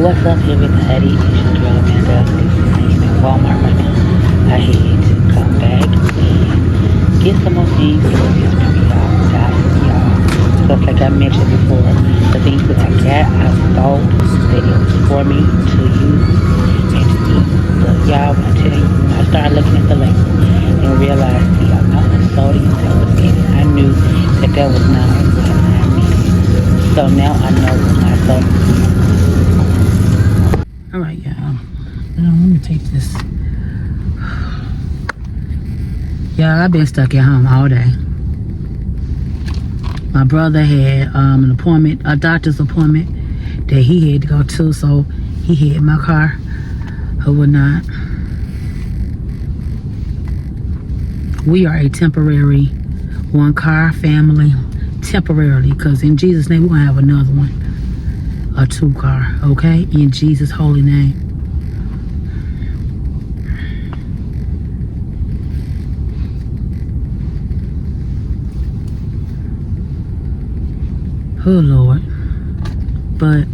What's up, everybody? It's your girl Amanda. I am in Walmart right now. I had to come back and get some more things for this y'all. Y'all. Just like I mentioned before, the things that I got, I thought that it was for me to use and to eat. But y'all, when I tell you, when I started looking at the label and realized the amount of sodium that was in it, I knew that that was not what I needed. So now I know what my sodium. All right, y'all. Let me take this. Yeah, I've been stuck at home all day. My brother had an appointment, a doctor's appointment that he had to go to, so he had my car or whatnot. We are a temporary one-car family, temporarily, because in Jesus' name we're gonna have another one. A 2-car, okay? In Jesus' holy name. Oh, Lord. But,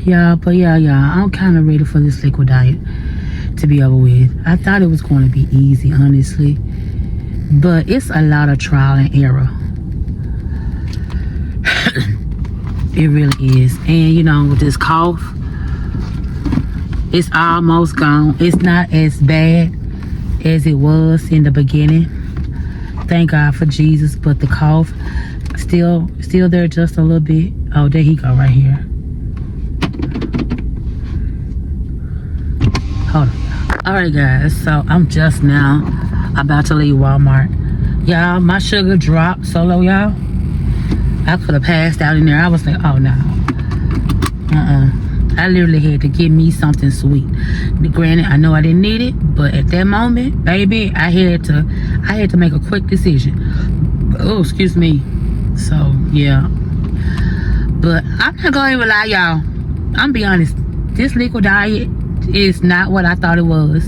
y'all, I'm kind of ready for this liquid diet to be over with. I thought it was going to be easy, honestly. But it's a lot of trial and error. It really is. And, you know, with this cough, it's almost gone. It's not as bad as it was in the beginning. Thank God for Jesus. But the cough, still there just a little bit. Oh, there he go right here. Hold on. All right, guys. So I'm just now about to leave Walmart. Y'all, my sugar dropped so low, y'all. I could have passed out in there. I was like, oh no. I literally had to give me something sweet. Granted, I know I didn't need it, but at that moment, baby, I had to make a quick decision. Oh, excuse me. So yeah. But I'm not gonna even lie, y'all. I'm gonna be honest. This liquid diet is not what I thought it was.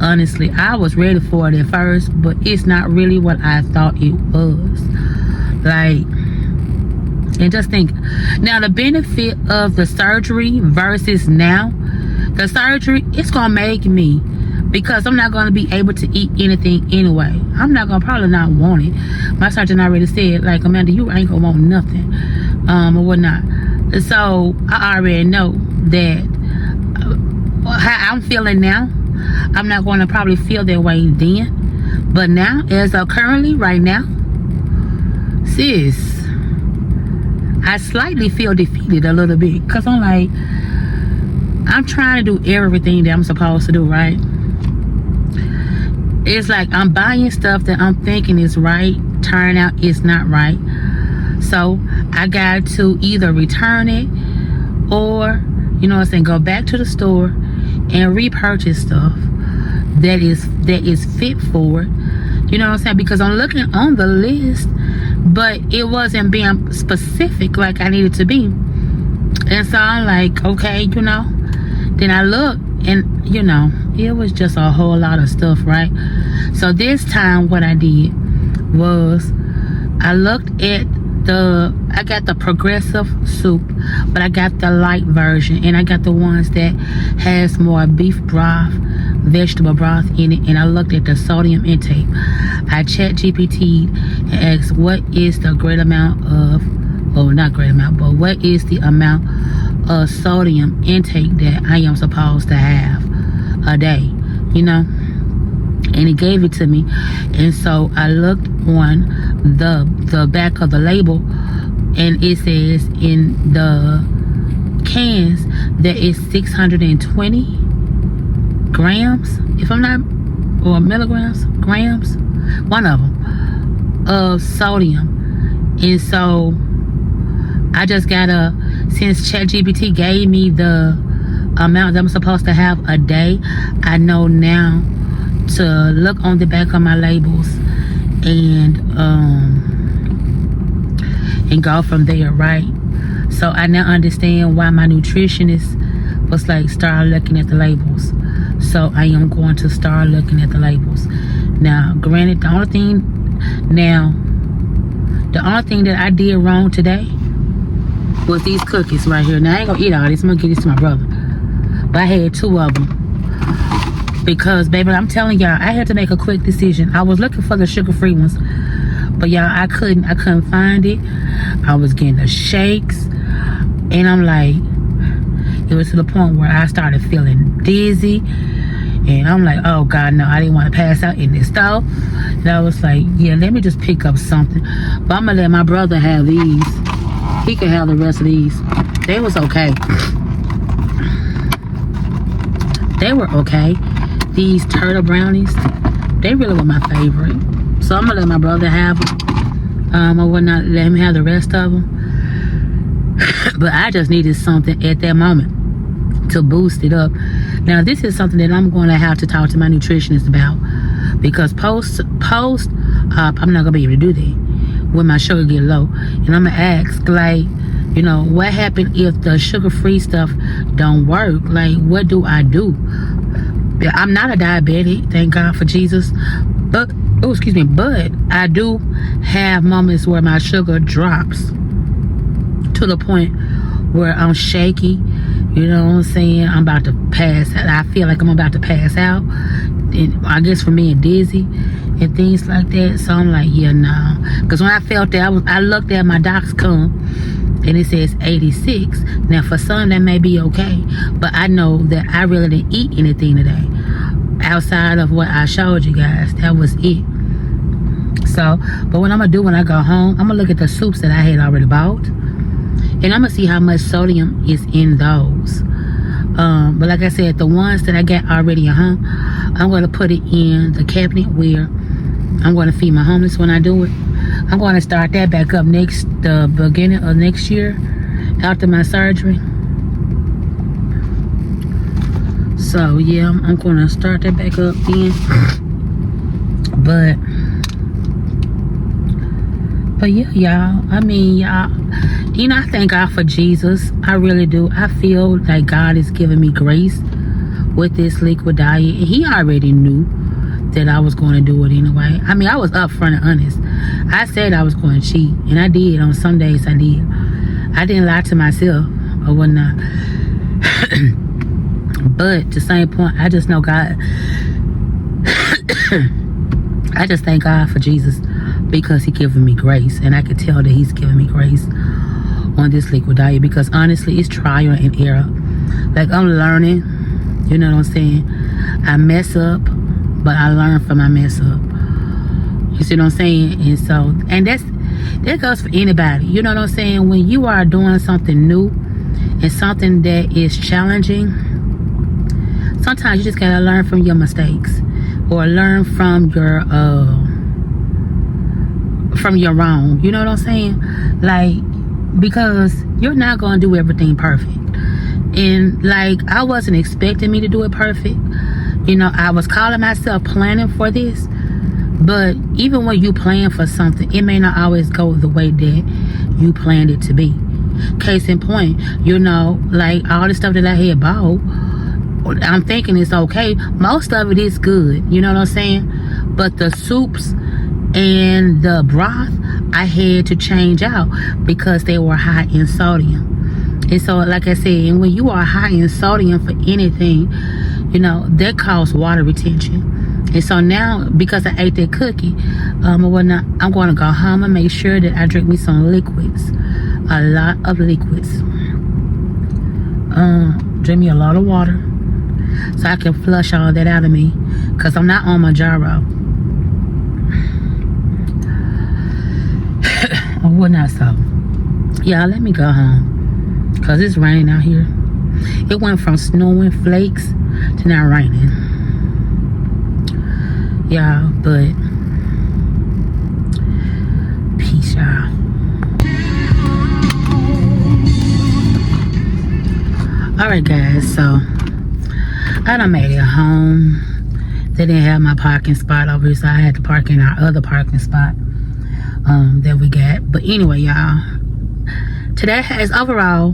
Honestly, I was ready for it at first, but it's not really what I thought it was. Like, and just think, now the benefit of the surgery versus now, the surgery, it's gonna make me, because I'm not gonna be able to eat anything anyway. I'm not gonna probably not want it. My surgeon already said, like, Amanda, you ain't gonna want nothing, or whatnot. So I already know that how I'm feeling now, I'm not going to probably feel that way then. But now, as of currently, right now, sis, I slightly feel defeated a little bit. Because I'm like, I'm trying to do everything that I'm supposed to do, right? It's like I'm buying stuff that I'm thinking is right. Turn out it's not right. So, I got to either return it or, you know what I'm saying, go back to the store and repurchase stuff that is fit for it. You know what I'm saying? Because I'm looking on the list, but it wasn't being specific like I needed to be. And so I'm like, okay, you know. Then I look and, you know, it was just a whole lot of stuff, right? So this time what I did was I looked at I got the progressive soup, but I got the light version, and I got the ones that has more beef broth, vegetable broth in it. And I looked at the sodium intake. I chat GPT'd and asked what is the great amount of, well, not great amount, but what is the amount of sodium intake that I am supposed to have a day, you know? And it gave it to me. And so I looked on the back of the label, and it says in the cans that it's 620 grams, if I'm not, or milligrams, grams, one of them, of sodium. And so I just gotta, since ChatGPT gave me the amount that I'm supposed to have a day, I know now to look on the back of my labels and go from there, right? So I now understand why my nutritionist was like, start looking at the labels. So I am going to start looking at the labels. Now, granted, the only thing now, The only thing that I did wrong today was these cookies right here. Now I ain't gonna eat all this. I'm gonna give this to my brother. But I had 2 of them. Because, baby, I'm telling y'all, I had to make a quick decision. I was looking for the sugar-free ones. But y'all, I couldn't find it. I was getting the shakes. And I'm like, it was to the point where I started feeling dizzy. And I'm like, oh God, no, I didn't want to pass out in this store. And I was like, yeah, let me just pick up something. But I'm gonna let my brother have these. He can have the rest of these. They was okay. They were okay. These turtle brownies, they really were my favorite. So I'm gonna let my brother have them. I would not let him have the rest of them. But I just needed something at that moment to boost it up. Now this is something that I'm going to have to talk to my nutritionist about, because post I'm not gonna be able to do that when my sugar get low. And I'm gonna ask, like, you know, what happened if the sugar-free stuff don't work? Like, what do I do? I'm not a diabetic, thank God for Jesus, but but I do have moments where my sugar drops to the point where I'm shaky. You know what I'm saying? I'm about to pass out. I feel like I'm about to pass out. And I guess from being dizzy and things like that. So I'm like, yeah, nah. Because when I felt that, I looked at my doc's come and it says 86. Now for some that may be okay, but I know that I really didn't eat anything today outside of what I showed you guys. That was it. So, but what I'm gonna do when I go home, I'm gonna look at the soups that I had already bought, and I'm gonna see how much sodium is in those. But like I said, the ones that I got already at home, I'm gonna put it in the cabinet where I'm gonna feed my homeless when I do it. I'm gonna start that back up the beginning of next year after my surgery. So yeah, I'm gonna start that back up then. But yeah, y'all, I mean, y'all, you know, I thank God for Jesus. I really do. I feel like God is giving me grace with this liquid diet. And he already knew that I was going to do it anyway. I mean, I was upfront and honest. I said I was going to cheat, and I did. On some days I did. I didn't lie to myself or whatnot. But to the same point, I just know God. I just thank God for Jesus, because he giving me grace, and I can tell that he's giving me grace on this liquid diet, because honestly it's trial and error. Like, I'm learning, you know what I'm saying? I mess up, but I learn from my mess up. You see what I'm saying? And so, and that goes for anybody, you know what I'm saying? When you are doing something new and something that is challenging, sometimes you just gotta learn from your mistakes, or learn from your wrong. You know what I'm saying? Like, because you're not gonna do everything perfect. And like, I wasn't expecting me to do it perfect. You know, I was calling myself planning for this. But even when you plan for something, it may not always go the way that you planned it to be. Case in point, you know, like all the stuff that I had bought, I'm thinking it's okay. Most of it is good, you know what I'm saying? But the soups and the broth, I had to change out because they were high in sodium. And so, like I said, when you are high in sodium for anything, you know, that causes water retention. And so now, because I ate that cookie or whatnot, I'm going to go home and make sure that I drink me some liquids. A lot of liquids. Drink me a lot of water, so I can flush all that out of me, because I'm not on my gyro. Or whatnot. So yeah, let me go home, because it's raining out here. It went from snowing flakes to now raining. Yeah, but peace, y'all. Alright guys, so I done made it home. They didn't have my parking spot over here, so I had to park in our other parking spot that we got. But anyway, y'all, today has overall,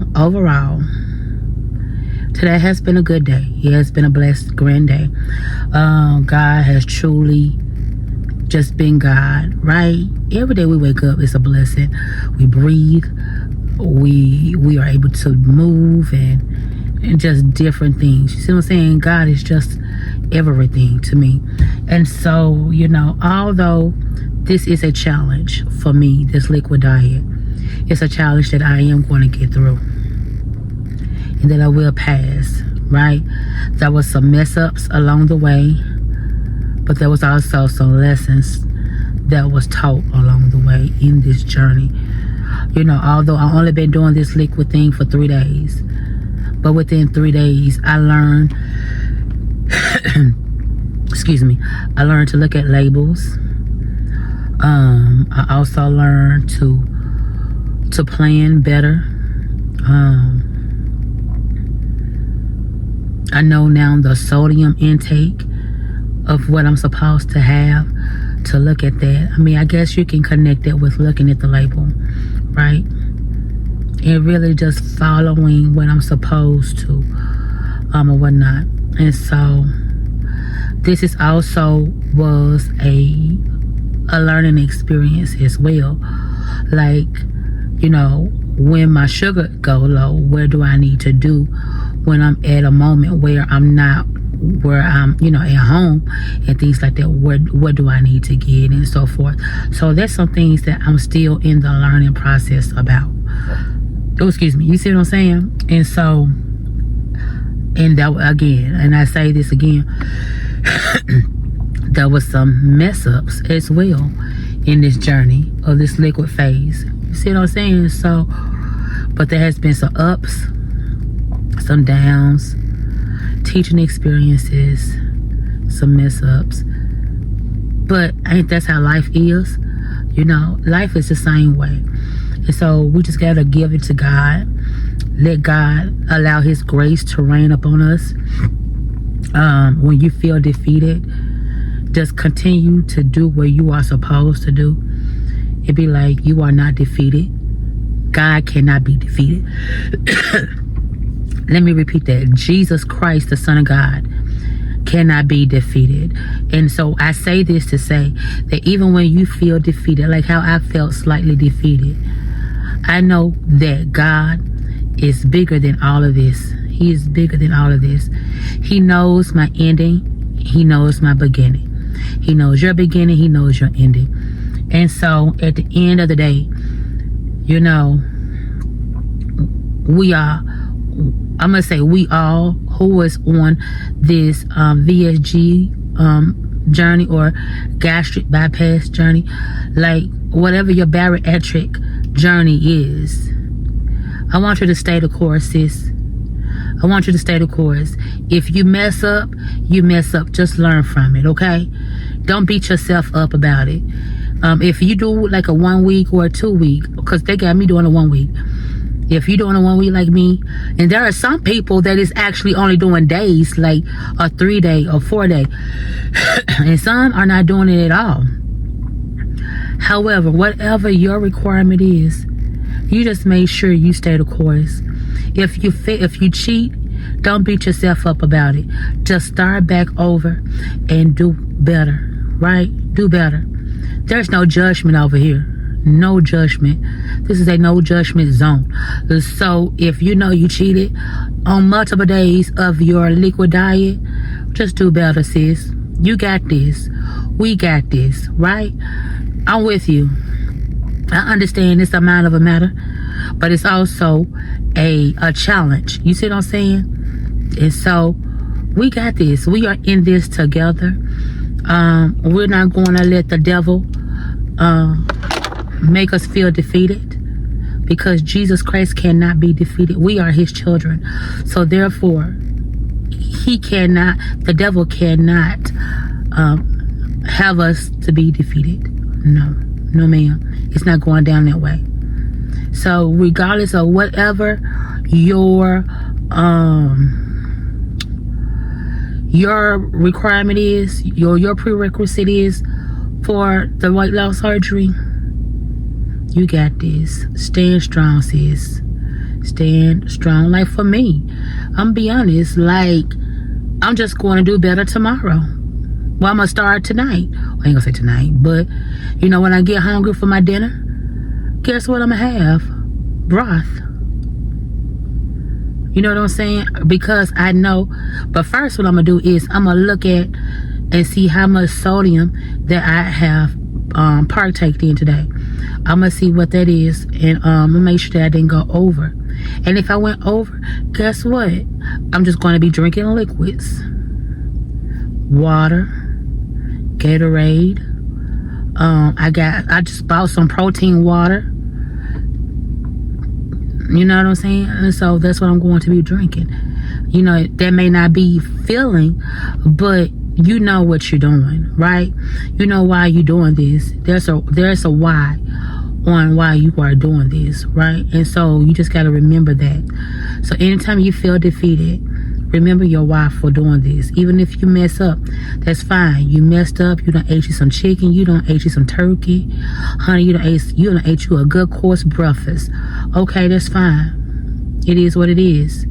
today has been a good day. Yeah, it's been a blessed, grand day. God has truly just being God, right? Every day we wake up, it's a blessing. We breathe. We are able to move and just different things. You see what I'm saying? God is just everything to me. And so, you know, although this is a challenge for me, this liquid diet, it's a challenge that I am going to get through and that I will pass, right? There was some mess ups along the way, but there was also some lessons that was taught along the way in this journey. You know, although I only been doing this liquid thing for 3 days, but within 3 days I learned excuse me, I learned to look at labels. I also learned to plan better. I know now the sodium intake of what I'm supposed to have, to look at that. I mean, I guess you can connect it with looking at the label, right? And really just following what I'm supposed to, or whatnot. And so this is also was a learning experience as well. Like, you know, when my sugar go low, what do I need to do when I'm at a moment where I'm not, where I'm, you know, at home and things like that? What do I need to get and so forth? So there's some things that I'm still in the learning process about. Oh, excuse me. You see what I'm saying? And so, and that again, and I say this again, there was some mess ups as well in this journey of this liquid phase. You see what I'm saying? So, but there has been some ups, some downs, teaching experiences, some mess ups. But I think that's how life is. You know, life is the same way. And so we just got to give it to God. Let God allow his grace to rain upon us. When you feel defeated, just continue to do what you are supposed to do. It'd be like, you are not defeated. God cannot be defeated. Let me repeat that. Jesus Christ, the Son of God, cannot be defeated. And so I say this to say that even when you feel defeated, like how I felt slightly defeated, I know that God is bigger than all of this. He is bigger than all of this. He knows my ending. He knows my beginning. He knows your beginning. He knows your ending. And so at the end of the day, you know, we are, I'm going to say we all who is on this VSG journey or gastric bypass journey, like whatever your bariatric journey is, I want you to stay the course, sis. I want you to stay the course. If you mess up, you mess up. Just learn from it, okay? Don't beat yourself up about it. If you do like a 1 week or a 2 week, because they got me doing a 1 week. If you're doing a 1 week like me, and there are some people that is actually only doing days, like a 3 day or 4 day, and some are not doing it at all. However, whatever your requirement is, you just make sure you stay the course. If you cheat, don't beat yourself up about it. Just start back over and do better, right? Do better. There's no judgment over here. No judgment. This is a no judgment zone. So if you know you cheated on multiple days of your liquid diet, just do better, sis. You got this. We got this, right? I'm with you. I understand it's a mind of a matter, but it's also a challenge. You see what I'm saying? And so we got this. We are in this together. We're not going to let the devil make us feel defeated, because Jesus Christ cannot be defeated. We are his children. So therefore, the devil cannot have us to be defeated. No ma'am. It's not going down that way. So regardless of whatever your requirement is, your prerequisite is for the weight loss surgery, you got this. Stand strong, sis. Stand strong. Like for me, I'm be honest, like I'm just going to do better tomorrow. Well, I'm gonna start tonight. Well, I ain't gonna say tonight, but you know, when I get hungry for my dinner, guess what I'm gonna have? Broth. You know what I'm saying? Because I know. But first, what I'm gonna do is I'm gonna look at and see how much sodium that I have partaked in today. I'm gonna see what that is, and I'm gonna make sure that I didn't go over. And if I went over, guess what? I'm just gonna be drinking liquids, water, Gatorade. I just bought some protein water. You know what I'm saying? And so that's what I'm going to be drinking. You know, that may not be filling, but you know what you're doing, right? You know why you're doing this. There's a why on why you are doing this, right? And so you just got to remember that. So anytime you feel defeated, remember your why for doing this. Even if you mess up, that's fine. You messed up. You done ate you some chicken. You done ate you some turkey. Honey, you done ate you a good course breakfast. Okay, that's fine. It is what it is.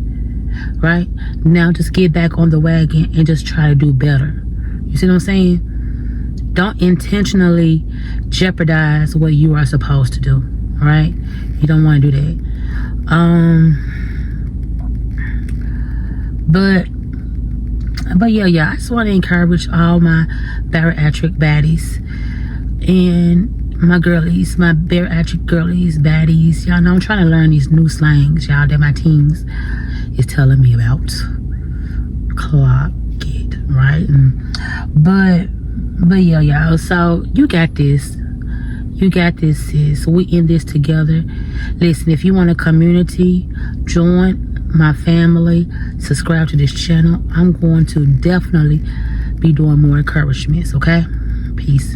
Right? Now just get back on the wagon and just try to do better. You see what I'm saying? Don't intentionally jeopardize what you are supposed to do. Right? You don't want to do that. But yeah, I just want to encourage all my bariatric baddies and my girlies, my bariatric girlies, baddies. Y'all know I'm trying to learn these new slangs, y'all, that my teens is telling me about. Clock it, right? But yeah, y'all. So you got this. You got this, sis. We in this together. Listen, if you want a community, join my family, subscribe to this channel. I'm going to definitely be doing more encouragements, okay? Peace.